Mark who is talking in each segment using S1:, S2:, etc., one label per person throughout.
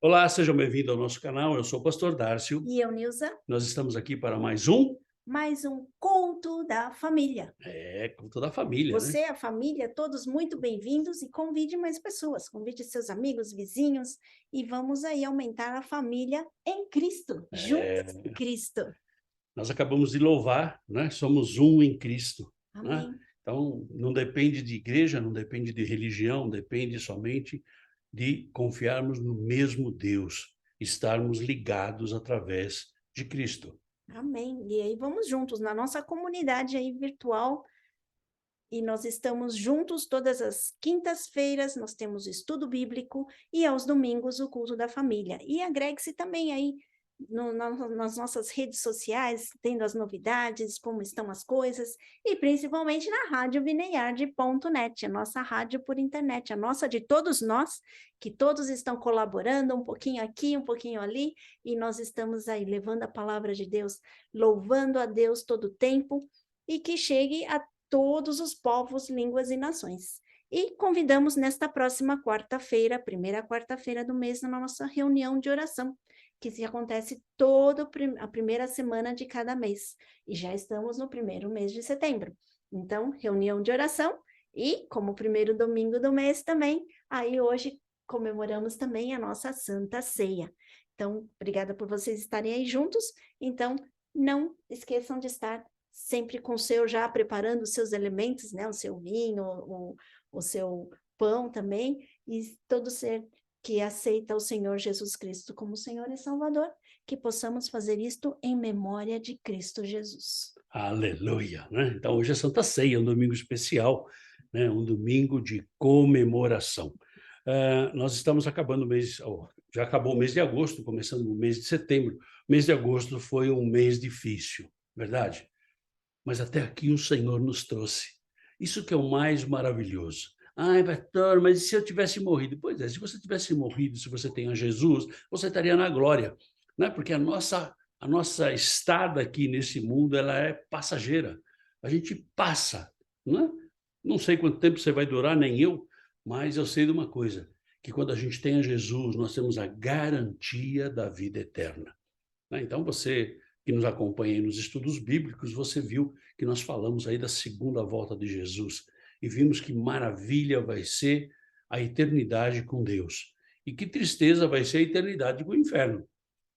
S1: Olá, sejam bem-vindos ao nosso canal. Eu sou o pastor Dárcio.
S2: E eu, Nilza,
S1: Nós estamos aqui para
S2: mais um Conto da Família.
S1: com toda a família, né?
S2: Você, a família, todos muito bem-vindos e convide mais pessoas, convide seus amigos, vizinhos e vamos aí aumentar a família em Cristo, juntos em Cristo.
S1: Nós acabamos de louvar, né? Somos um em Cristo, né?
S2: Amém.
S1: Então, não depende de igreja, não depende de religião, depende somente de confiarmos no mesmo Deus, estarmos ligados através de Cristo.
S2: Amém. E aí vamos juntos na nossa comunidade aí virtual e nós estamos juntos todas as quintas-feiras, nós temos estudo bíblico e aos domingos o culto da família. E agregue-se também aí nas nossas redes sociais, tendo as novidades, como estão as coisas, e principalmente na rádio Vineyard.net, a nossa rádio por internet, a nossa de todos nós, que todos estão colaborando, um pouquinho aqui, um pouquinho ali, e nós estamos aí levando a palavra de Deus, louvando a Deus todo o tempo, e que chegue a todos os povos, línguas e nações. E convidamos nesta próxima quarta-feira, primeira quarta-feira do mês, na nossa reunião de oração, que se acontece toda a primeira semana de cada mês. E já estamos no primeiro mês de setembro. Então, reunião de oração e, como primeiro domingo do mês também, aí hoje comemoramos também a nossa Santa Ceia. Então, obrigada por vocês estarem aí juntos. Então, não esqueçam de estar sempre com o seu, já preparando os seus elementos, né? O seu vinho, o seu pão também, e todo ser que aceita o Senhor Jesus Cristo como Senhor e Salvador, que possamos fazer isto em memória de Cristo Jesus.
S1: Aleluia, né? Então, hoje é Santa Ceia, um domingo especial, né? Um domingo de comemoração. Nós estamos acabando o mês, já acabou o mês de agosto, começando o mês de setembro. O mês de agosto foi um mês difícil, verdade? Mas até aqui o Senhor nos trouxe. Isso que é o mais maravilhoso. Ai, pastor, mas e se eu tivesse morrido? Pois é, se você tivesse morrido, se você tem a Jesus, você estaria na glória, né? Porque a nossa estada aqui nesse mundo, ela é passageira. A gente passa, né? Não sei quanto tempo você vai durar, nem eu, mas eu sei de uma coisa, que quando a gente tem a Jesus, nós temos a garantia da vida eterna, né? Então, você que nos acompanha aí nos estudos bíblicos, você viu que nós falamos aí da segunda volta de Jesus e vimos que maravilha vai ser a eternidade com Deus e que tristeza vai ser a eternidade com o inferno.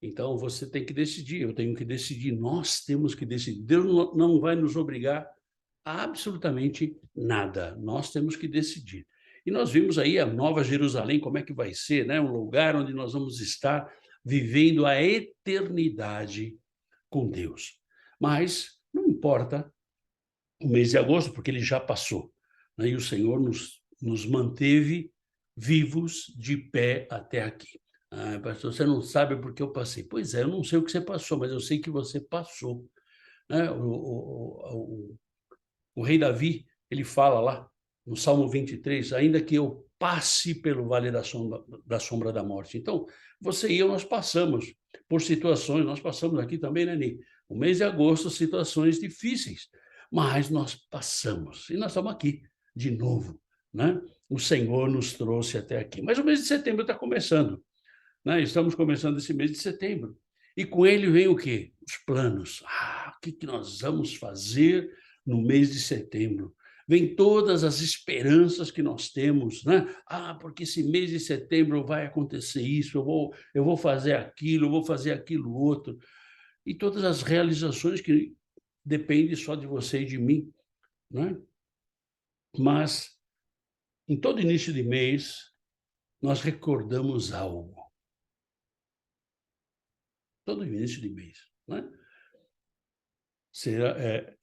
S1: Então, você tem que decidir, eu tenho que decidir, nós temos que decidir. Deus não vai nos obrigar a absolutamente nada, nós temos que decidir. E nós vimos aí a Nova Jerusalém, como é que vai ser, né? Um lugar onde nós vamos estar vivendo a eternidade com Deus. Mas não importa o mês de agosto, porque ele já passou, né? E o Senhor nos manteve vivos de pé até aqui. Ah, pastor, você não sabe porque eu passei. Pois é, eu não sei o que você passou, mas eu sei que você passou, né? O rei Davi, ele fala lá no Salmo 23, ainda que eu passe pelo vale da sombra da morte. Então, você e eu, nós passamos por situações, nós passamos aqui também, né, Ni? O mês de agosto, situações difíceis, mas nós passamos e nós estamos aqui de novo, né? O Senhor nos trouxe até aqui. Mas o mês de setembro está começando, né? Estamos começando esse mês de setembro. E com ele vem o quê? Os planos. O que que nós vamos fazer no mês de setembro? Vem todas as esperanças que nós temos, né? Porque esse mês de setembro vai acontecer isso, eu vou fazer aquilo, eu vou fazer aquilo outro. E todas as realizações que dependem só de você e de mim, né? Mas em todo início de mês, nós recordamos algo. Todo início de mês, né?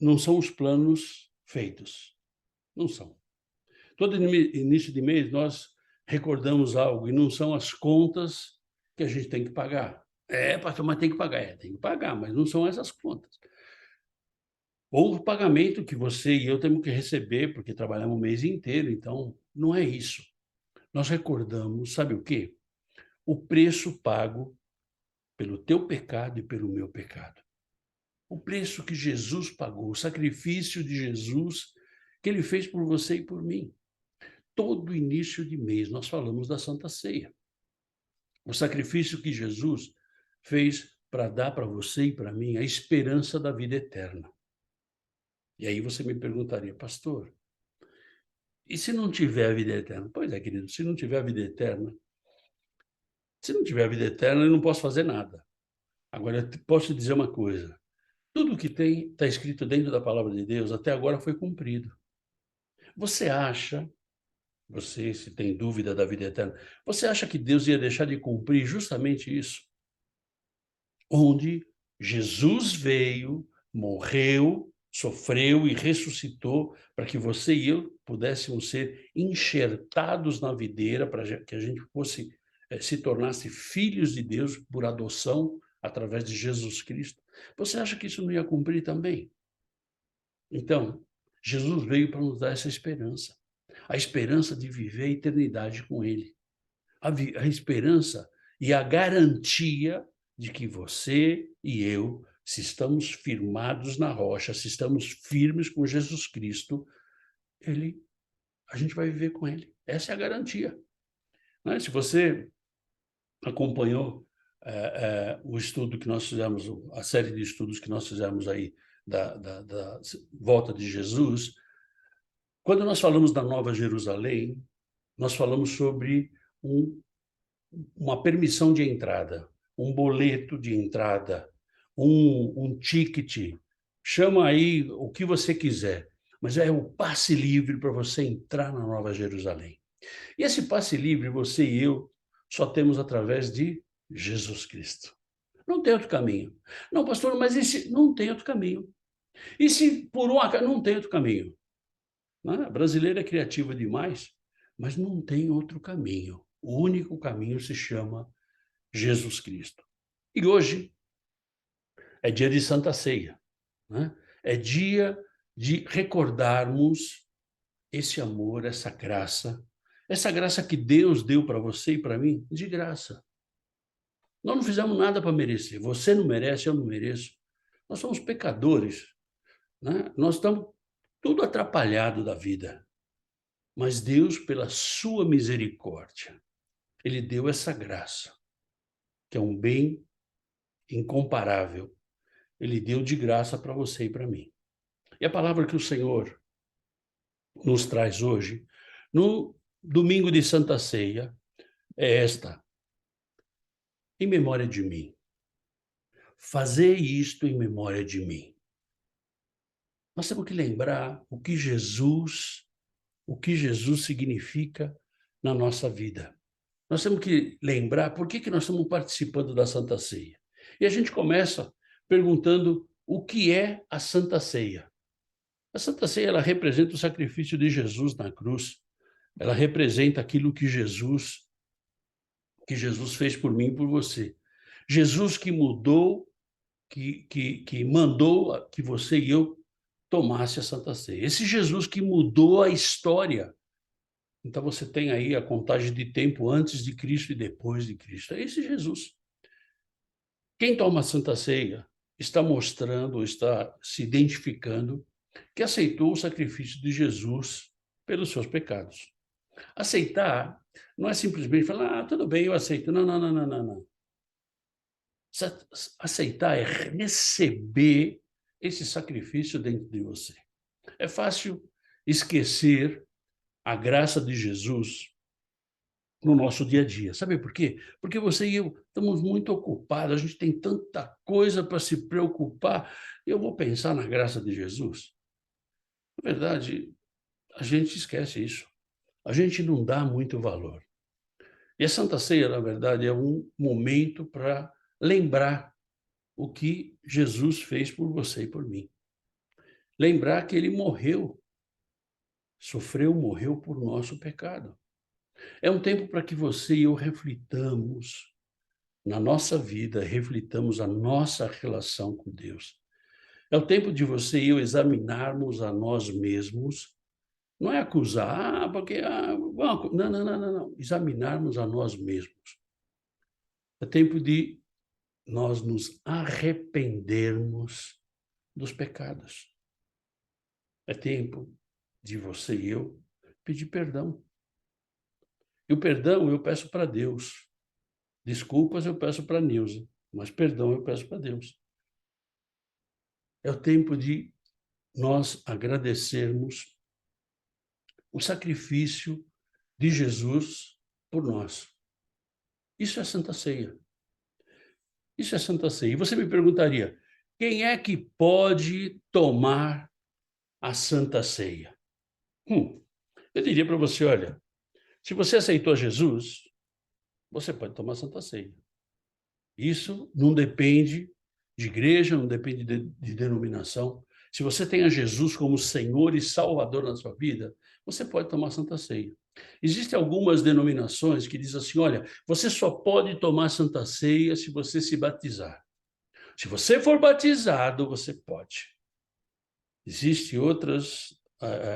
S1: Não são os planos feitos, não são. Todo início de mês nós recordamos algo e não são as contas que a gente tem que pagar. Pastor, mas tem que pagar. Tem que pagar, mas não são essas contas. Ou o pagamento que você e eu temos que receber, porque trabalhamos o mês inteiro, então não é isso. Nós recordamos, sabe o quê? O preço pago pelo teu pecado e pelo meu pecado. O preço que Jesus pagou, o sacrifício de Jesus que ele fez por você e por mim. Todo início de mês nós falamos da Santa Ceia. O sacrifício que Jesus fez para dar para você e para mim a esperança da vida eterna. E aí você me perguntaria, pastor, e se não tiver a vida eterna? Pois é, querido, se não tiver a vida eterna, eu não posso fazer nada. Agora, eu posso te dizer uma coisa, tudo que tem está escrito dentro da palavra de Deus, até agora foi cumprido. Você acha, você se tem dúvida da vida eterna, você acha que Deus ia deixar de cumprir justamente isso? Onde Jesus veio, morreu, sofreu e ressuscitou para que você e eu pudéssemos ser enxertados na videira, para que a gente fosse se tornasse filhos de Deus por adoção através de Jesus Cristo. Você acha que isso não ia cumprir também? Então, Jesus veio para nos dar essa esperança, a esperança de viver a eternidade com Ele, a esperança e a garantia de que você e eu, se estamos firmados na rocha, se estamos firmes com Jesus Cristo, a gente vai viver com Ele. Essa é a garantia. Né? Se você acompanhou o estudo que nós fizemos, a série de estudos que nós fizemos aí da volta de Jesus, quando nós falamos da Nova Jerusalém, nós falamos sobre um, uma permissão de entrada, um boleto de entrada, um ticket, chama aí o que você quiser, mas é o passe livre para você entrar na Nova Jerusalém. E esse passe livre, você e eu, só temos através de Jesus Cristo. Não tem outro caminho. Não, pastor, mas esse não tem outro caminho. E se por um acaso não tem outro caminho? A brasileira é criativa demais, mas não tem outro caminho. O único caminho se chama Jesus Cristo. E hoje é dia de Santa Ceia, né? É dia de recordarmos esse amor, essa graça que Deus deu para você e para mim, de graça. Nós não fizemos nada para merecer. Você não merece, eu não mereço. Nós somos pecadores, né? Nós estamos tudo atrapalhado da vida. Mas Deus, pela sua misericórdia, Ele deu essa graça, que é um bem incomparável. Ele deu de graça para você e para mim. E a palavra que o Senhor nos traz hoje, no domingo de Santa Ceia, é esta: em memória de mim. Fazei isto em memória de mim. Nós temos que lembrar o que Jesus significa na nossa vida. Nós temos que lembrar por que nós estamos participando da Santa Ceia. E a gente começa perguntando o que é a Santa Ceia. A Santa Ceia, ela representa o sacrifício de Jesus na cruz. Ela representa aquilo que Jesus fez por mim e por você. Jesus que mudou, que mandou que você e eu tomasse a Santa Ceia. Esse Jesus que mudou a história. Então você tem aí a contagem de tempo antes de Cristo e depois de Cristo. É esse Jesus. Quem toma a Santa Ceia está mostrando, está se identificando que aceitou o sacrifício de Jesus pelos seus pecados. Aceitar não é simplesmente falar, tudo bem, eu aceito. Não, não, não, não, não, não. Aceitar é receber esse sacrifício dentro de você. É fácil esquecer a graça de Jesus no nosso dia a dia. Sabe por quê? Porque você e eu estamos muito ocupados, a gente tem tanta coisa para se preocupar. Eu vou pensar na graça de Jesus? Na verdade, a gente esquece isso. A gente não dá muito valor. E a Santa Ceia, na verdade, é um momento para lembrar o que Jesus fez por você e por mim. Lembrar que ele morreu, sofreu, morreu por nosso pecado. É um tempo para que você e eu reflitamos na nossa vida, reflitamos a nossa relação com Deus. É o tempo de você e eu examinarmos a nós mesmos, não é acusar, porque... não, não, não, não, não. Examinarmos a nós mesmos. É tempo de nós nos arrependermos dos pecados. É tempo de você e eu pedir perdão. E o perdão eu peço para Deus. Desculpas eu peço para a Nilza, mas perdão eu peço para Deus. É o tempo de nós agradecermos o sacrifício de Jesus por nós. Isso é Santa Ceia. Isso é Santa Ceia. E você me perguntaria, quem é que pode tomar a Santa Ceia? Eu diria para você, olha, se você aceitou Jesus, você pode tomar a Santa Ceia. Isso não depende de igreja, não depende de denominação. Se você tem a Jesus como Senhor e Salvador na sua vida, você pode tomar a Santa Ceia. Existem algumas denominações que dizem assim, olha, você só pode tomar Santa Ceia se você se batizar. Se você for batizado, você pode. Existem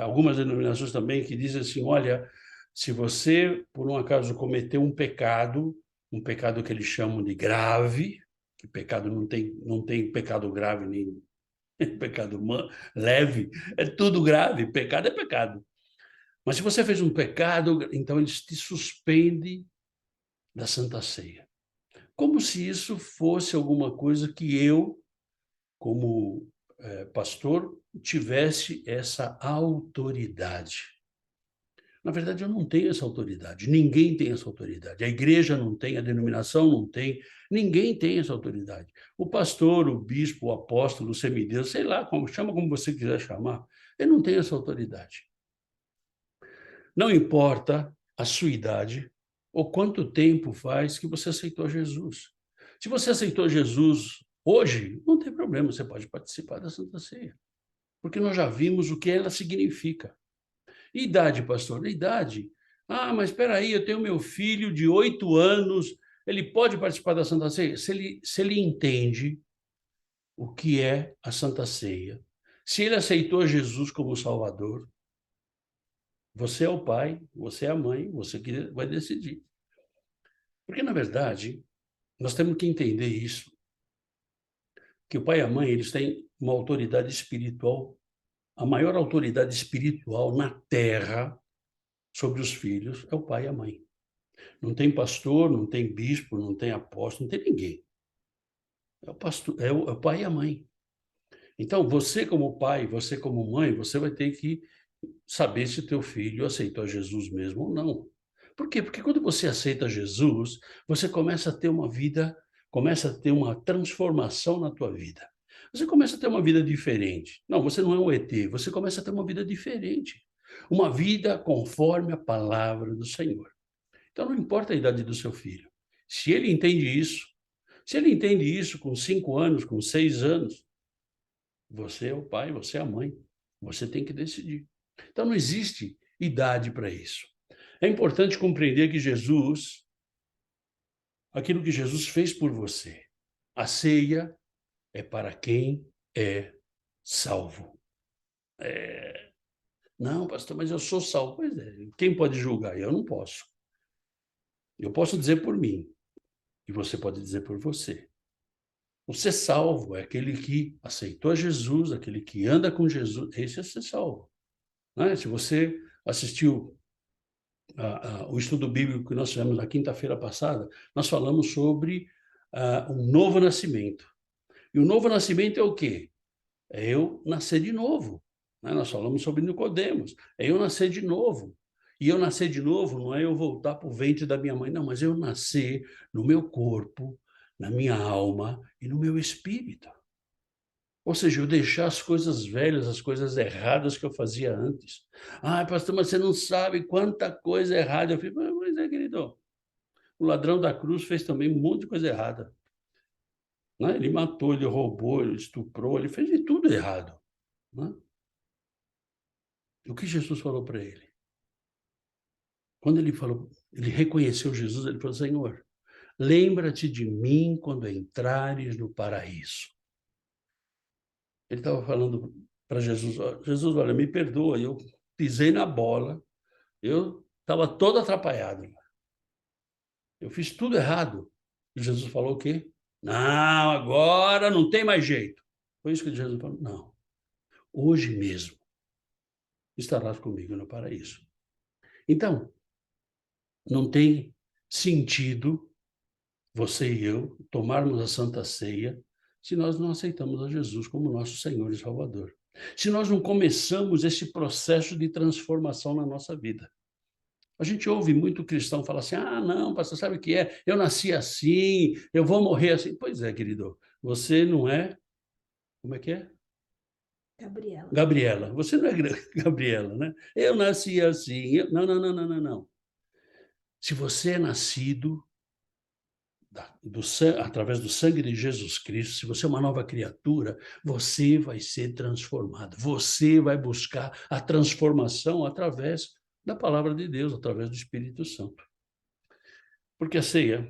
S1: algumas denominações também que dizem assim, olha, se você, por um acaso, cometeu um pecado que eles chamam de grave, que pecado não tem pecado grave nem pecado leve, é tudo grave, pecado é pecado. Mas se você fez um pecado, então eles te suspendem da Santa Ceia. Como se isso fosse alguma coisa que eu, como pastor, tivesse essa autoridade. Na verdade, eu não tenho essa autoridade. Ninguém tem essa autoridade. A igreja não tem, a denominação não tem. Ninguém tem essa autoridade. O pastor, o bispo, o apóstolo, o semideus, sei lá, chama como você quiser chamar, ele não tem essa autoridade. Não importa a sua idade ou quanto tempo faz que você aceitou Jesus. Se você aceitou Jesus hoje, não tem problema, você pode participar da Santa Ceia, porque nós já vimos o que ela significa. Idade, pastor? Idade. Ah, mas espera aí, eu tenho meu filho de 8 anos, ele pode participar da Santa Ceia? Se ele entende o que é a Santa Ceia, se ele aceitou Jesus como Salvador, você é o pai, você é a mãe, você que vai decidir. Porque, na verdade, nós temos que entender isso, que o pai e a mãe, eles têm uma autoridade espiritual, a maior autoridade espiritual na Terra sobre os filhos é o pai e a mãe. Não tem pastor, não tem bispo, não tem apóstolo, não tem ninguém. É o pastor, é o pai e a mãe. Então, você como pai, você como mãe, você vai ter que saber se teu filho aceitou Jesus mesmo ou não. Por quê? Porque quando você aceita Jesus, você começa a ter uma vida, começa a ter uma transformação na tua vida. Você começa a ter uma vida diferente. Não, você não é um ET, você começa a ter uma vida diferente. Uma vida conforme a palavra do Senhor. Então, não importa a idade do seu filho. Se ele entende isso, se ele entende isso com 5 anos, com 6 anos, você é o pai, você é a mãe. Você tem que decidir. Então, não existe idade para isso. É importante compreender que Jesus, aquilo que Jesus fez por você, a ceia é para quem é salvo. Não, pastor, mas eu sou salvo. Pois é, quem pode julgar? Eu não posso. Eu posso dizer por mim, e você pode dizer por você. O ser salvo é aquele que aceitou Jesus, aquele que anda com Jesus. Esse é ser salvo. Né? Se você assistiu o estudo bíblico que nós fizemos na quinta-feira passada, nós falamos sobre um novo nascimento. E o novo nascimento é o quê? É eu nascer de novo. Né? Nós falamos sobre Nicodemos. É eu nascer de novo. E eu nascer de novo não é eu voltar para o ventre da minha mãe, não, mas eu nascer no meu corpo, na minha alma e no meu espírito. Ou seja, eu deixar as coisas velhas, as coisas erradas que eu fazia antes. Ah, pastor, mas você não sabe quanta coisa errada eu fiz. Pois é, querido. O ladrão da cruz fez também um monte de coisa errada. Né? Ele matou, ele roubou, ele estuprou, ele fez de tudo errado. Né? O que Jesus falou para ele? Quando ele falou, ele reconheceu Jesus, ele falou: Senhor, lembra-te de mim quando entrares no paraíso. Ele estava falando para Jesus: Jesus, olha, me perdoa, eu pisei na bola, eu estava todo atrapalhado. Eu fiz tudo errado. E Jesus falou o quê? Não, agora não tem mais jeito. Foi isso que Jesus falou? Não. Hoje mesmo estarás comigo no paraíso. Então, não tem sentido você e eu, tomarmos a Santa Ceia se nós não aceitamos a Jesus como nosso Senhor e Salvador. Se nós não começamos esse processo de transformação na nossa vida. A gente ouve muito cristão falar assim: ah, não, pastor, sabe o que é? Eu nasci assim, eu vou morrer assim. Pois é, querido, você não é. Como é que é?
S2: Gabriela.
S1: Gabriela. Você não é Gabriela, né? Eu nasci assim. Não, não, não, não, não, não. Se você é nascido através do sangue de Jesus Cristo, se você é uma nova criatura, você vai ser transformado. Você vai buscar a transformação através da palavra de Deus, através do Espírito Santo. Porque a ceia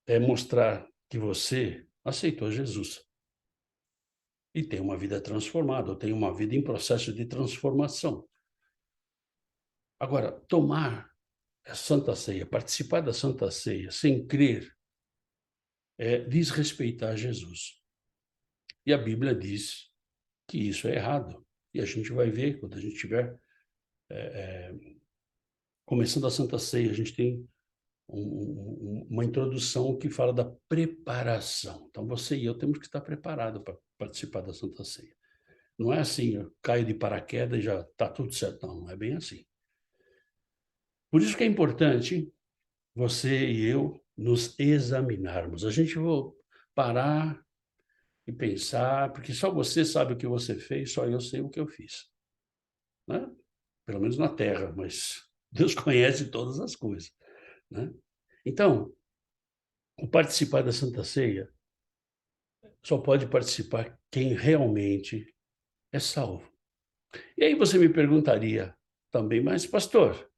S1: é mostrar que você aceitou Jesus e tem uma vida transformada, ou tem uma vida em processo de transformação. Agora, tomar a Santa Ceia, participar da Santa Ceia sem crer, é desrespeitar Jesus. E a Bíblia diz que isso é errado. E a gente vai ver quando a gente estiver começando a Santa Ceia, a gente tem uma introdução que fala da preparação. Então, você e eu temos que estar preparados para participar da Santa Ceia. Não é assim, eu caio de paraquedas e já está tudo certo. Não, não é bem assim. Por isso que é importante você e eu nos examinarmos. A gente vai parar e pensar, porque só você sabe o que você fez, só eu sei o que eu fiz. Né? Pelo menos na Terra, mas Deus conhece todas as coisas. Né? Então, o participar da Santa Ceia só pode participar quem realmente é salvo. E aí você me perguntaria também, mas pastor,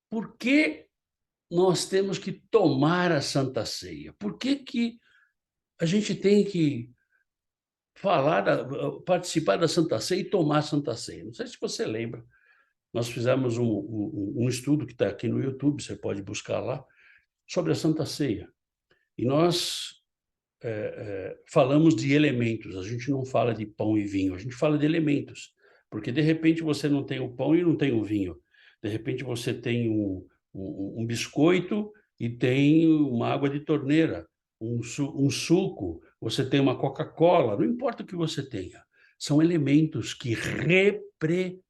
S1: por que nós temos que tomar a Santa Ceia? Por que a gente tem que participar da Santa Ceia e tomar a Santa Ceia? Não sei se você lembra, nós fizemos um estudo que está aqui no YouTube, você pode buscar lá, sobre a Santa Ceia. E nós falamos de elementos, a gente não fala de pão e vinho, a gente fala de elementos, porque de repente você não tem o pão e não tem o vinho, de repente você tem um biscoito e tem uma água de torneira, um suco, você tem uma Coca-Cola, não importa o que você tenha, são elementos que representam.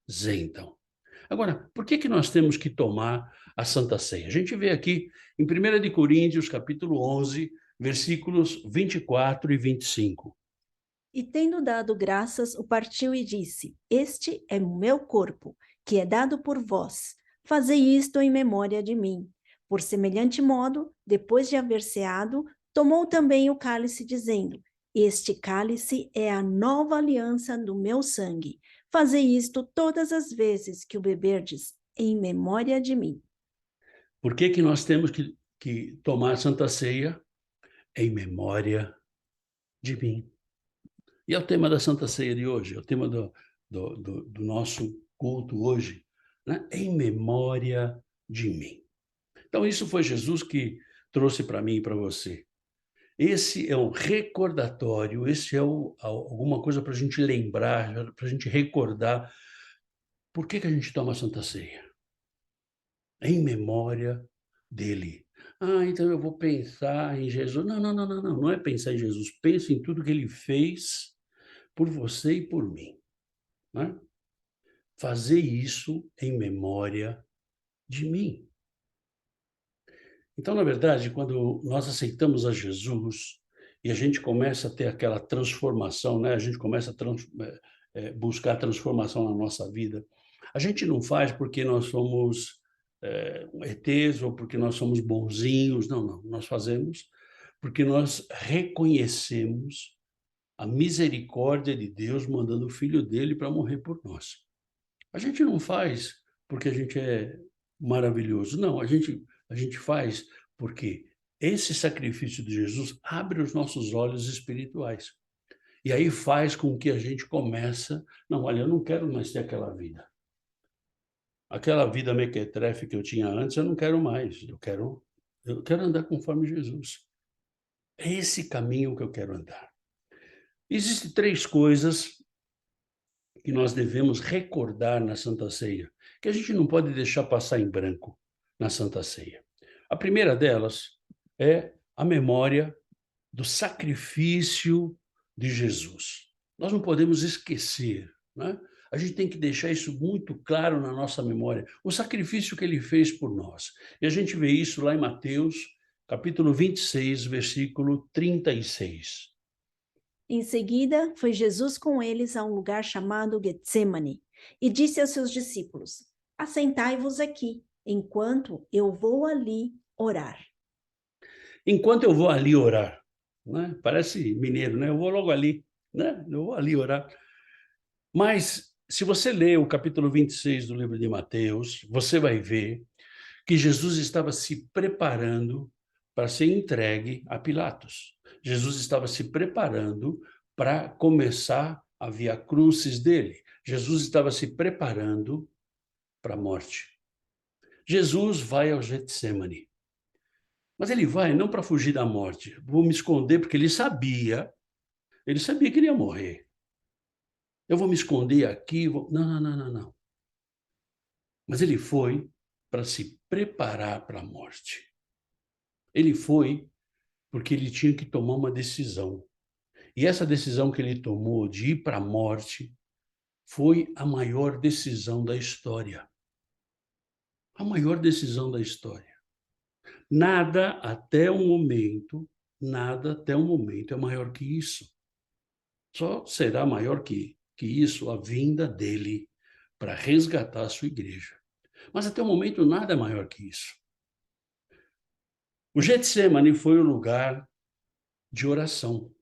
S1: Agora, por que nós temos que tomar a Santa Ceia? A gente vê aqui em 1 de Coríntios, capítulo 11, versículos 24 e 25.
S2: E tendo dado graças, o partiu e disse: Este é o meu corpo, que é dado por vós. Fazei isto em memória de mim. Por semelhante modo, depois de haver ceado, tomou também o cálice, dizendo: Este cálice é a nova aliança do meu sangue. Fazei isto todas as vezes que o beberdes, em memória de mim.
S1: Por que nós temos que tomar a Santa Ceia? Em memória de mim. E é o tema da Santa Ceia de hoje, é o tema do nosso culto hoje, né? Em memória de mim. Então, isso foi Jesus que trouxe para mim e para você. Esse é um recordatório, esse é alguma coisa para a gente lembrar, para a gente recordar. Por que a gente toma a Santa Ceia? Em memória dele. Ah, então eu vou pensar em Jesus. Não, não, não, não, não, não é pensar em Jesus. Pense em tudo que ele fez por você e por mim. Né? Fazer isso em memória de mim. Então, na verdade, quando nós aceitamos a Jesus e a gente começa a ter aquela transformação, né? A gente começa a buscar a transformação na nossa vida, a gente não faz porque nós somos ETs ou porque nós somos bonzinhos, não, não. Nós fazemos porque nós reconhecemos a misericórdia de Deus mandando o Filho dele para morrer por nós. A gente não faz porque a gente é maravilhoso. Não, a gente faz porque esse sacrifício de Jesus abre os nossos olhos espirituais. E aí faz com que a gente comece, não, olha, eu não quero mais ter aquela vida. Aquela vida mequetrefe que eu tinha antes, eu não quero mais. Eu quero andar conforme Jesus. É esse caminho que eu quero andar. Existem três coisas que nós devemos recordar na Santa Ceia, que a gente não pode deixar passar em branco na Santa Ceia. A primeira delas é a memória do sacrifício de Jesus. Nós não podemos esquecer, né? A gente tem que deixar isso muito claro na nossa memória, o sacrifício que ele fez por nós. E a gente vê isso lá em Mateus, capítulo 26, versículo 36.
S2: Em seguida, foi Jesus com eles a um lugar chamado Getsêmani e disse aos seus discípulos: Assentai-vos aqui, enquanto eu vou ali orar.
S1: Enquanto eu vou ali orar, né? Parece mineiro, né? Eu vou logo ali, né? Eu vou ali orar. Mas, se você ler o capítulo 26 do livro de Mateus, você vai ver que Jesus estava se preparando para ser entregue a Pilatos. Jesus estava se preparando para começar a via crucis dele. Jesus estava se preparando para a morte. Jesus vai ao Getsemane. Mas ele vai não para fugir da morte. Vou me esconder porque ele sabia que ele ia morrer. Eu vou me esconder aqui, vou... Não, não, não, não, não. Mas ele foi para se preparar para a morte. Ele foi porque ele tinha que tomar uma decisão. E essa decisão que ele tomou de ir para a morte foi a maior decisão da história. A maior decisão da história. Nada até o momento é maior que isso. Só será maior que isso a vinda dele para resgatar a sua igreja. Mas até o momento nada é maior que isso. O Getsemane foi o lugar de oração.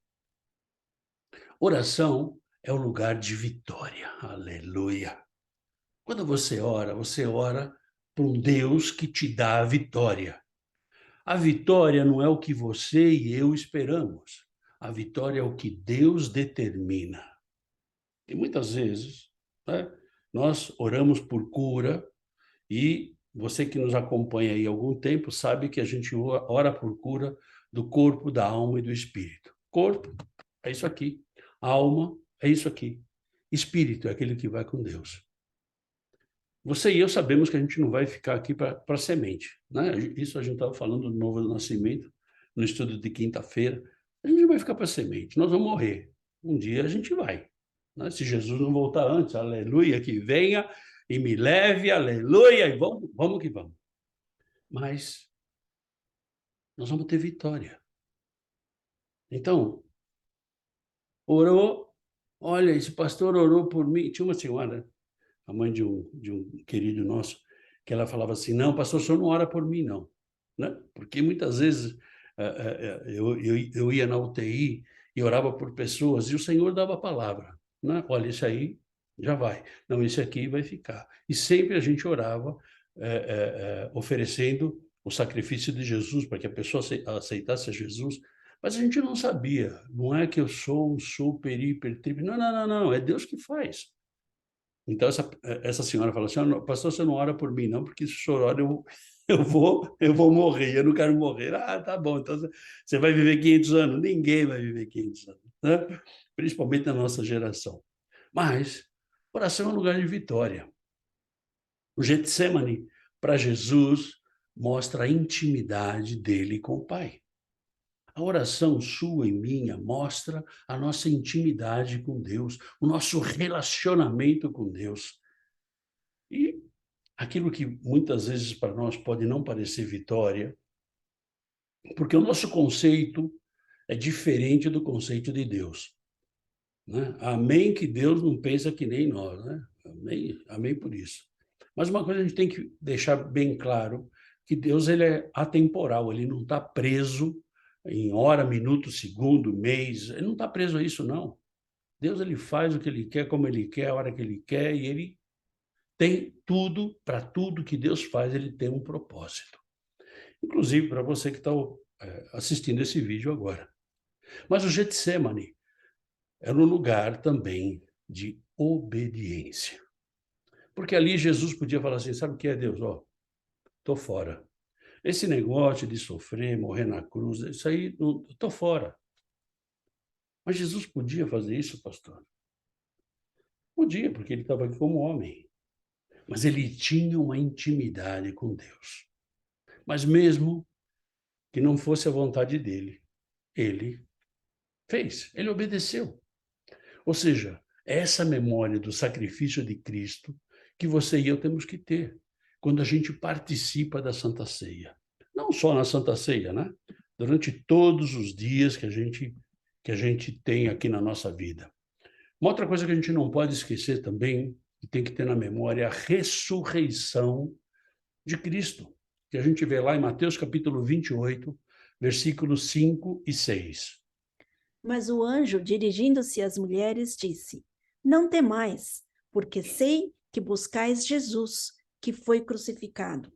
S1: Oração é o lugar de vitória. Aleluia. Quando você ora para um Deus que te dá a vitória. A vitória não é o que você e eu esperamos. A vitória é o que Deus determina. E muitas vezes, né, nós oramos por cura e você que nos acompanha aí há algum tempo sabe que a gente ora por cura do corpo, da alma e do espírito. Corpo é isso aqui. Alma é isso aqui. Espírito é aquele que vai com Deus. Você e eu sabemos que a gente não vai ficar aqui para semente, né? Isso a gente estava falando do novo nascimento, no estudo de quinta-feira. A gente não vai ficar para semente, nós vamos morrer. Um dia a gente vai, né? Se Jesus não voltar antes, aleluia, que venha e me leve, aleluia, e vamos que vamos. Mas nós vamos ter vitória. Então, orou, olha, esse pastor orou por mim. Tinha uma senhora, a mãe de um querido nosso, que ela falava assim, não, pastor, o senhor não ora por mim, não. Né? Porque muitas vezes eu ia na UTI e orava por pessoas e o Senhor dava a palavra. Né? Olha, isso aí já vai. Não, esse aqui vai ficar. E sempre a gente orava oferecendo o sacrifício de Jesus para que a pessoa aceitasse a Jesus. Mas a gente não sabia. Não é que eu sou um super, hiper, triple. Não, não, não, não. É Deus que faz. Então, essa senhora falou assim, pastor, você não ora por mim, não, porque se o senhor ora, eu vou morrer, eu não quero morrer. Ah, tá bom, então você vai viver 500 anos. Ninguém vai viver 500 anos, né? Principalmente na nossa geração. Mas, oração é um lugar de vitória. O Getsemane, para Jesus, mostra a intimidade dele com o Pai. A oração sua e minha mostra a nossa intimidade com Deus, o nosso relacionamento com Deus. E aquilo que muitas vezes para nós pode não parecer vitória, porque o nosso conceito é diferente do conceito de Deus. Né? Amém que Deus não pensa que nem nós, né? Amém, amém por isso. Mas uma coisa a gente tem que deixar bem claro, que Deus ele é atemporal, ele não está preso em hora, minuto, segundo, mês, ele não está preso a isso, não. Deus ele faz o que ele quer, como ele quer, a hora que ele quer, e ele tem tudo, para tudo que Deus faz, ele tem um propósito. Inclusive para você que está assistindo esse vídeo agora. Mas o Getsemane era um lugar também de obediência. Porque ali Jesus podia falar assim, sabe o que é Deus? Ó, estou fora. Esse negócio de sofrer, morrer na cruz, isso aí, estou fora. Mas Jesus podia fazer isso, pastor? Podia, porque ele estava aqui como homem. Mas ele tinha uma intimidade com Deus. Mas mesmo que não fosse a vontade dele, ele fez, ele obedeceu. Ou seja, essa memória do sacrifício de Cristo que você e eu temos que ter quando a gente participa da Santa Ceia. Não só na Santa Ceia, né? Durante todos os dias que a gente tem aqui na nossa vida. Uma outra coisa que a gente não pode esquecer também, e tem que ter na memória, é a ressurreição de Cristo, que a gente vê lá em Mateus capítulo 28, versículos 5 e 6.
S2: Mas o anjo, dirigindo-se às mulheres, disse: Não temais, porque sei que buscais Jesus, que foi crucificado.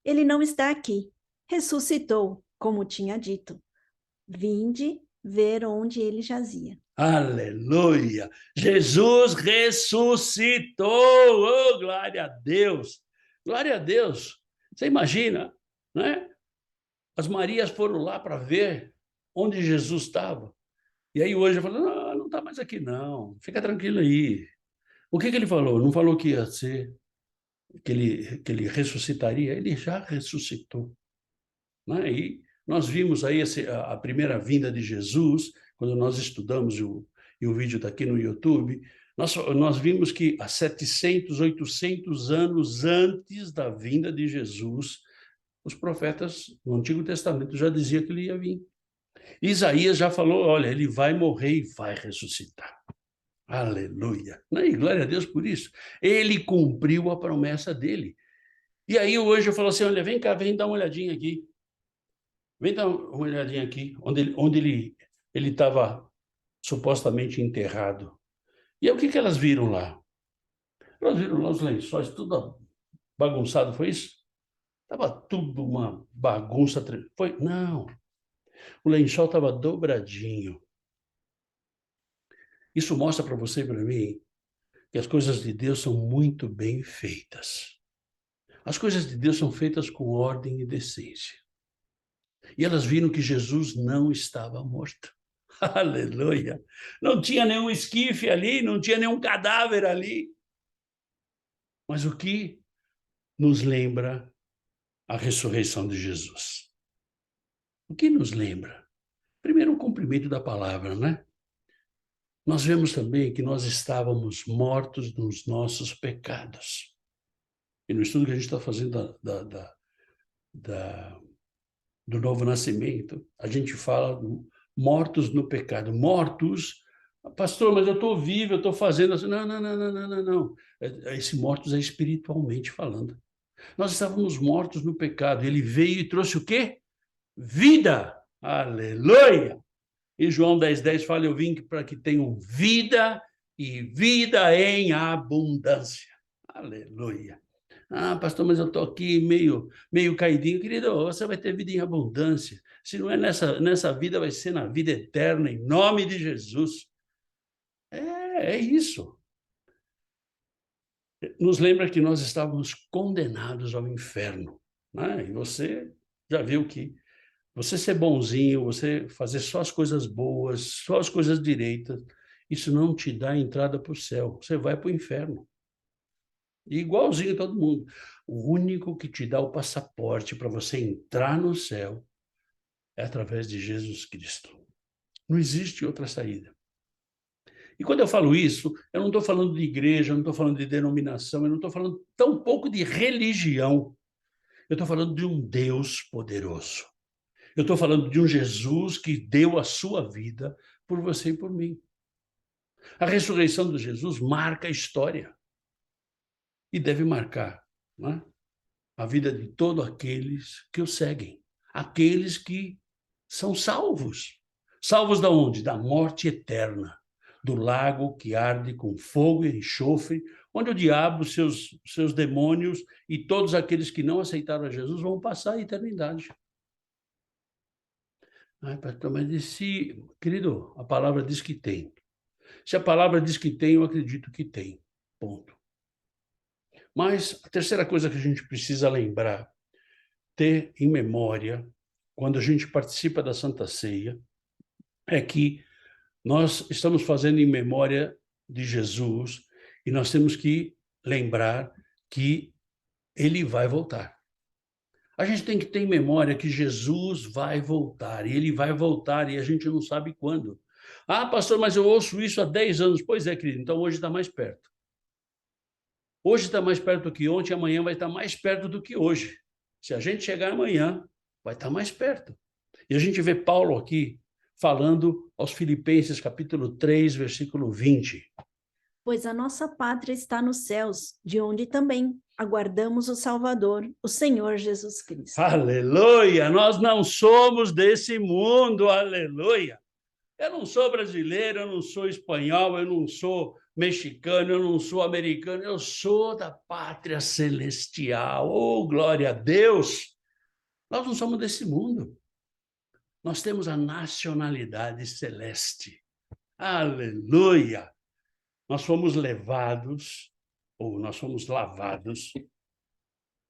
S2: Ele não está aqui, ressuscitou, como tinha dito. Vinde ver onde ele jazia.
S1: Aleluia! Jesus ressuscitou! Oh, glória a Deus! Glória a Deus! Você imagina, né? As Marias foram lá para ver onde Jesus estava. E aí hoje eu falo, não, não está mais aqui não, fica tranquilo aí. O que ele falou? Não falou que ia ser, que ele ressuscitaria? Ele já ressuscitou. Né? E nós vimos aí a primeira vinda de Jesus, quando nós estudamos, e o vídeo está aqui no YouTube, nós vimos que há 700, 800 anos antes da vinda de Jesus, os profetas no Antigo Testamento já diziam que ele ia vir. Isaías já falou, olha, ele vai morrer e vai ressuscitar. Aleluia. E glória a Deus por isso. Ele cumpriu a promessa dele. E aí o anjo falou assim, olha, vem cá, vem dar uma olhadinha aqui. Vem dar uma olhadinha aqui, onde ele estava supostamente enterrado. E aí o que elas viram lá? Elas viram lá os lençóis, tudo bagunçado, foi isso? Estava tudo uma bagunça. Foi? Não. O lençol estava dobradinho. Isso mostra para você e para mim que as coisas de Deus são muito bem feitas. As coisas de Deus são feitas com ordem e decência. E elas viram que Jesus não estava morto. Aleluia! Não tinha nenhum esquife ali, não tinha nenhum cadáver ali. Mas o que nos lembra a ressurreição de Jesus? O que nos lembra? Primeiro, o cumprimento da palavra, né? Nós vemos também que nós estávamos mortos nos nossos pecados. E no estudo que a gente está fazendo do novo nascimento, a gente fala mortos no pecado. Mortos, pastor, mas eu estou vivo, eu estou fazendo assim. Não, não, não, não, não, não, não. Esse mortos é espiritualmente falando. Nós estávamos mortos no pecado. Ele veio e trouxe o quê? Vida. Aleluia! E João 10,10 fala, eu vim para que tenham vida e vida em abundância. Aleluia! Ah, pastor, mas eu estou aqui meio caidinho. Querido, você vai ter vida em abundância. Se não é nessa vida, vai ser na vida eterna, em nome de Jesus. É isso. Nos lembra que nós estávamos condenados ao inferno. Né? E você já viu que você ser bonzinho, você fazer só as coisas boas, só as coisas direitas, isso não te dá entrada para o céu. Você vai para o inferno. Igualzinho a todo mundo. O único que te dá o passaporte para você entrar no céu é através de Jesus Cristo. Não existe outra saída. E quando eu falo isso, eu não estou falando de igreja, eu não estou falando de denominação, eu não estou falando tão pouco de religião. Eu estou falando de um Deus poderoso. Eu estou falando de um Jesus que deu a sua vida por você e por mim. A ressurreição de Jesus marca a história. E deve marcar, não é? A vida de todos aqueles que o seguem. Aqueles que são salvos. Salvos da onde? Da morte eterna. Do lago que arde com fogo e enxofre, onde o diabo, seus demônios e todos aqueles que não aceitaram a Jesus vão passar a eternidade. Ai, pastor, mas se, querido, a palavra diz que tem. Se a palavra diz que tem, eu acredito que tem. Ponto. Mas a terceira coisa que a gente precisa lembrar, ter em memória, quando a gente participa da Santa Ceia, é que nós estamos fazendo em memória de Jesus e nós temos que lembrar que ele vai voltar. A gente tem que ter em memória que Jesus vai voltar, e ele vai voltar, e a gente não sabe quando. Ah, pastor, mas eu ouço isso há 10 anos. Pois é, querido, então hoje está mais perto. Hoje está mais perto do que ontem, amanhã vai estar mais perto do que hoje. Se a gente chegar amanhã, vai estar mais perto. E a gente vê Paulo aqui falando aos Filipenses, capítulo 3, versículo 20.
S2: Pois a nossa pátria está nos céus, de onde também aguardamos o Salvador, o Senhor Jesus Cristo.
S1: Aleluia! Nós não somos desse mundo, aleluia! Eu não sou brasileiro, eu não sou espanhol, eu não sou mexicano, eu não sou americano, eu sou da pátria celestial. Oh, glória a Deus! Nós não somos desse mundo. Nós temos a nacionalidade celeste. Aleluia! Nós fomos levados, ou nós fomos lavados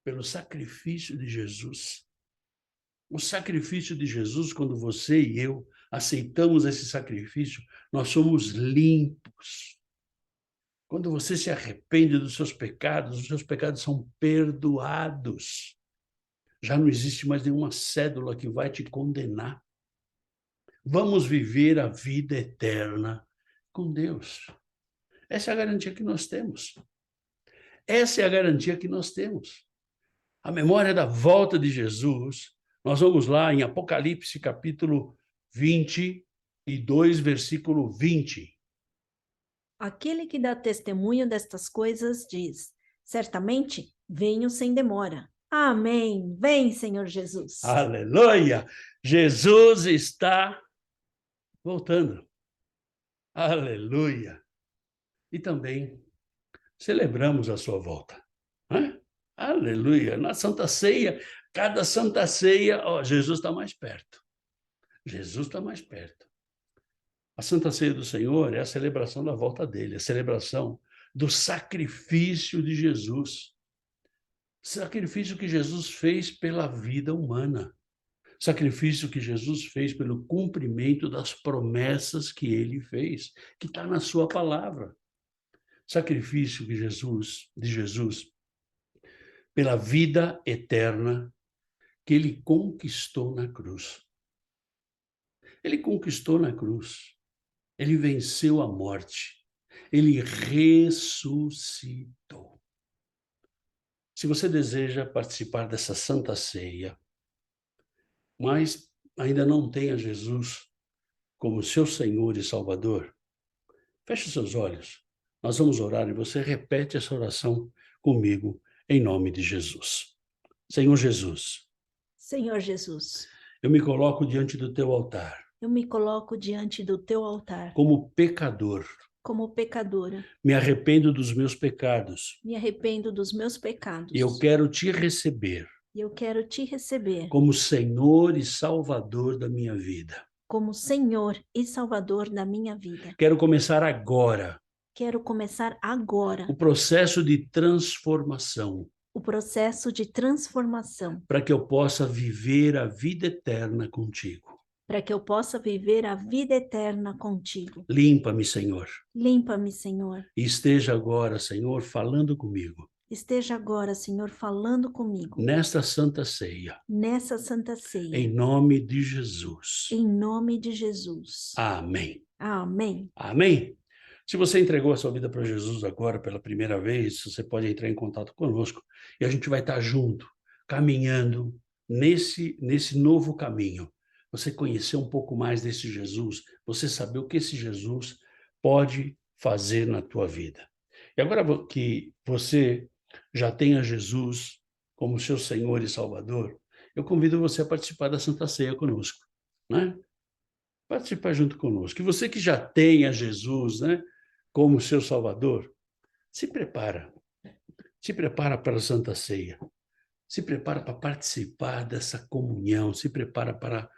S1: pelo sacrifício de Jesus. O sacrifício de Jesus, quando você e eu aceitamos esse sacrifício, nós somos limpos. Quando você se arrepende dos seus pecados, os seus pecados são perdoados. Já não existe mais nenhuma cédula que vai te condenar. Vamos viver a vida eterna com Deus. Essa é a garantia que nós temos. Essa é a garantia que nós temos. A memória da volta de Jesus, nós vamos lá em Apocalipse, capítulo 22, versículo 20.
S2: Aquele que dá testemunho destas coisas diz: certamente venho sem demora. Amém. Vem, Senhor Jesus.
S1: Aleluia! Jesus está voltando. Aleluia! E também celebramos a sua volta. Né? Aleluia! Na Santa Ceia, cada Santa Ceia, Jesus está mais perto. Jesus está mais perto. A Santa Ceia do Senhor é a celebração da volta dele, a celebração do sacrifício de Jesus. Sacrifício que Jesus fez pela vida humana. Sacrifício que Jesus fez pelo cumprimento das promessas que ele fez, que está na sua palavra. Sacrifício de Jesus, pela vida eterna que ele conquistou na cruz. Ele conquistou na cruz. Ele venceu a morte. Ele ressuscitou. Se você deseja participar dessa Santa Ceia, mas ainda não tenha Jesus como seu Senhor e Salvador, feche seus olhos. Nós vamos orar e você repete essa oração comigo, em nome de Jesus. Senhor Jesus,
S2: Senhor Jesus,
S1: eu me coloco diante do teu altar
S2: eu me coloco diante do teu altar
S1: como pecador.
S2: como pecadora.
S1: Me arrependo dos meus pecados
S2: Me arrependo dos meus pecados.
S1: e eu quero te receber
S2: E eu quero te receber
S1: como Senhor e Salvador da minha vida.
S2: como Senhor e Salvador da minha vida.
S1: Quero começar agora
S2: Quero começar agora
S1: o processo de transformação
S2: o processo de transformação
S1: para que eu possa viver a vida eterna contigo.
S2: para que eu possa viver a vida eterna contigo.
S1: Limpa-me, Senhor,
S2: Limpa-me, Senhor.
S1: e esteja agora, Senhor, falando comigo
S2: Esteja agora, Senhor, falando comigo
S1: nesta Santa Ceia,
S2: nessa Santa Ceia.
S1: em nome de Jesus.
S2: Em nome de Jesus.
S1: Amém.
S2: Amém.
S1: Amém. Se você entregou a sua vida para Jesus agora pela primeira vez, você pode entrar em contato conosco e a gente vai estar junto, caminhando nesse novo caminho. Você conhecer um pouco mais desse Jesus, você saber o que esse Jesus pode fazer na tua vida. E agora que você já tenha Jesus como seu Senhor e Salvador, eu convido você a participar da Santa Ceia conosco, né? Participar junto conosco. E você que já tenha Jesus, né, como seu Salvador, se prepara. Se prepara para a Santa Ceia. Se prepara para participar dessa comunhão. Se prepara para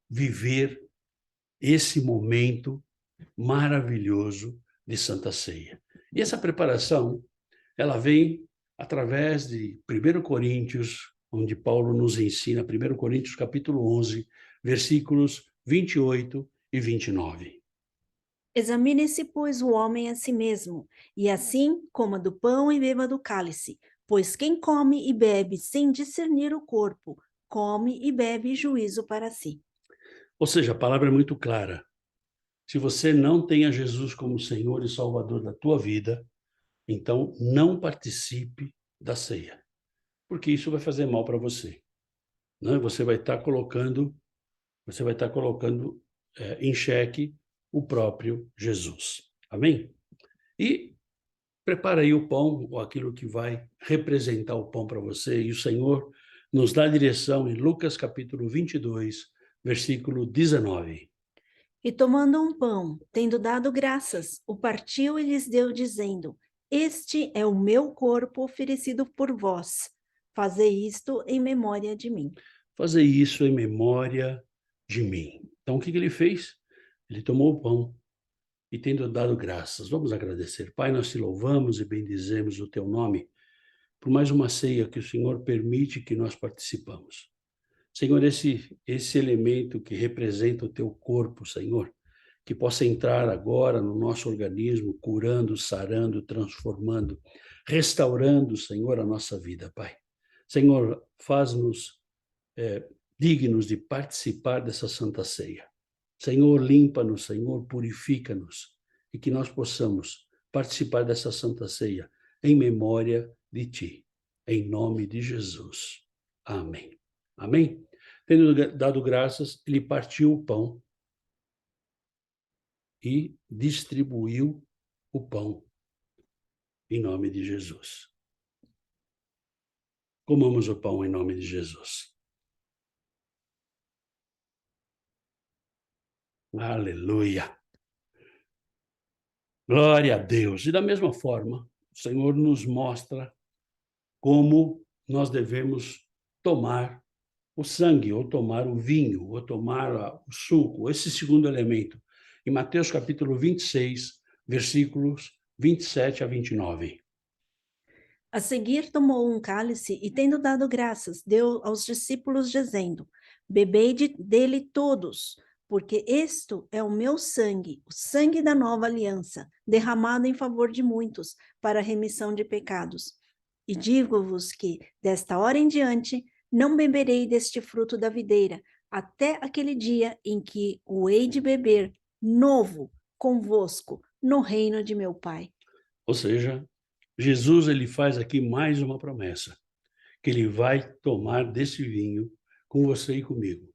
S1: viver esse momento maravilhoso de Santa Ceia. E essa preparação, ela vem através de 1 Coríntios, onde Paulo nos ensina, 1 Coríntios capítulo 11, versículos 28 e 29.
S2: Examine-se, pois, o homem a si mesmo, e assim coma do pão e beba do cálice. Pois quem come e bebe sem discernir o corpo, come e bebe juízo para si.
S1: Ou seja, a palavra é muito clara. Se você não tem a Jesus como Senhor e Salvador da tua vida, então não participe da ceia, porque isso vai fazer mal para você, né? Você vai estar colocando em xeque o próprio Jesus. Amém? E prepara aí o pão, ou aquilo que vai representar o pão para você, e o Senhor nos dá direção em Lucas capítulo 22, versículo 19.
S2: E tomando um pão, tendo dado graças, o partiu e lhes deu, dizendo: Este é o meu corpo oferecido por vós. Fazei isto em memória de mim.
S1: Fazer isso em memória de mim. Então, o que ele fez? Ele tomou o pão e, tendo dado graças, vamos agradecer. Pai, nós te louvamos e bendizemos o teu nome por mais uma ceia que o Senhor permite que nós participamos. Senhor, esse elemento que representa o teu corpo, Senhor, que possa entrar agora no nosso organismo, curando, sarando, transformando, restaurando, Senhor, a nossa vida, Pai. Senhor, faz-nos dignos de participar dessa santa ceia. Senhor, limpa-nos, Senhor, purifica-nos, e que nós possamos participar dessa santa ceia em memória de Ti, em nome de Jesus. Amém. Amém? Tendo dado graças, ele partiu o pão e distribuiu o pão em nome de Jesus. Comamos o pão em nome de Jesus. Aleluia. Glória a Deus. E da mesma forma, o Senhor nos mostra como nós devemos tomar o sangue, ou tomar o vinho, ou tomar o suco, esse segundo elemento. Em Mateus capítulo 26, versículos 27 a 29.
S2: A seguir tomou um cálice e, tendo dado graças, deu aos discípulos, dizendo: Bebei dele todos, porque isto é o meu sangue, o sangue da nova aliança, derramado em favor de muitos, para a remissão de pecados. E digo-vos que, desta hora em diante, não beberei deste fruto da videira, até aquele dia em que o hei de beber novo convosco no reino de meu Pai.
S1: Ou seja, Jesus ele faz aqui mais uma promessa, que ele vai tomar desse vinho com você e comigo.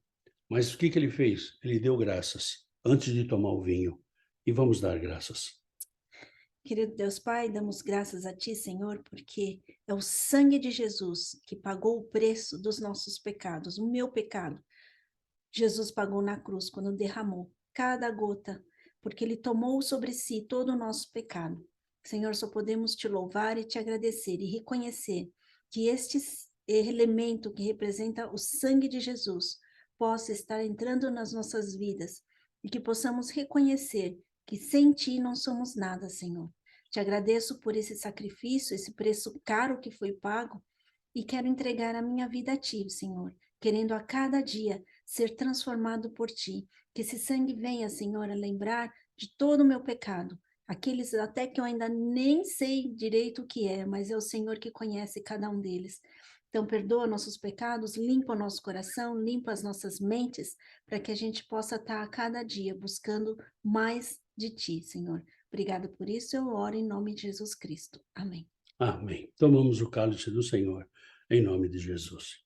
S1: Mas o que ele fez? Ele deu graças antes de tomar o vinho. E vamos dar graças.
S2: Querido Deus Pai, damos graças a Ti, Senhor, porque é o sangue de Jesus que pagou o preço dos nossos pecados, o meu pecado. Jesus pagou na cruz quando derramou cada gota, porque Ele tomou sobre si todo o nosso pecado. Senhor, só podemos Te louvar e Te agradecer e reconhecer que este elemento que representa o sangue de Jesus possa estar entrando nas nossas vidas e que possamos reconhecer que sem Ti não somos nada, Senhor. Te agradeço por esse sacrifício, esse preço caro que foi pago, e quero entregar a minha vida a Ti, Senhor, querendo a cada dia ser transformado por Ti. Que esse sangue venha, Senhor, a lembrar de todo o meu pecado, aqueles até que eu ainda nem sei direito o que é, mas é o Senhor que conhece cada um deles. Então, perdoa nossos pecados, limpa o nosso coração, limpa as nossas mentes, para que a gente possa estar a cada dia buscando mais de Ti, Senhor. Obrigada por isso, eu oro em nome de Jesus Cristo. Amém.
S1: Amém. Tomamos o cálice do Senhor, em nome de Jesus.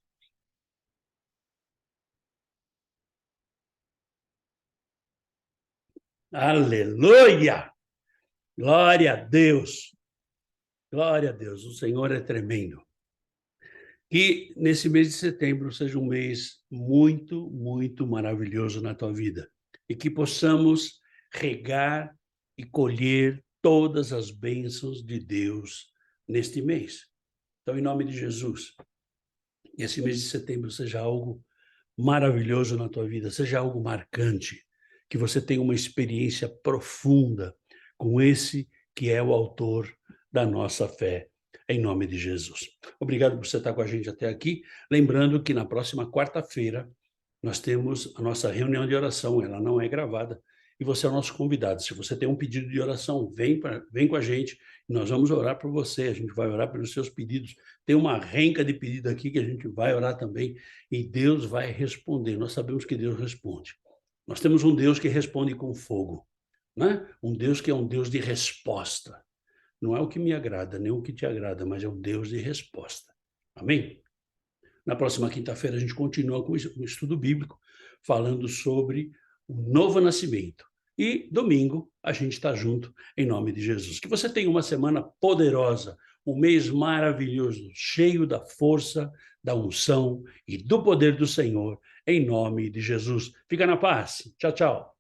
S1: Aleluia! Glória a Deus! Glória a Deus, o Senhor é tremendo. Que nesse mês de setembro seja um mês muito, muito maravilhoso na tua vida. E que possamos regar e colher todas as bênçãos de Deus neste mês. Então, em nome de Jesus, que esse mês de setembro seja algo maravilhoso na tua vida, seja algo marcante, que você tenha uma experiência profunda com esse que é o autor da nossa fé, em nome de Jesus. Obrigado por você estar com a gente até aqui. Lembrando que na próxima quarta-feira nós temos a nossa reunião de oração, ela não é gravada, e você é o nosso convidado. Se você tem um pedido de oração, vem com a gente, nós vamos orar por você, a gente vai orar pelos seus pedidos. Tem uma renca de pedido aqui que a gente vai orar também, e Deus vai responder. Nós sabemos que Deus responde. Nós temos um Deus que responde com fogo, né? Um Deus que é um Deus de resposta. Não é o que me agrada, nem o que te agrada, mas é um Deus de resposta. Amém? Na próxima quinta-feira a gente continua com o estudo bíblico, falando sobre o novo nascimento. E domingo a gente está junto em nome de Jesus. Que você tenha uma semana poderosa, um mês maravilhoso, cheio da força, da unção e do poder do Senhor, em nome de Jesus. Fica na paz. Tchau, tchau.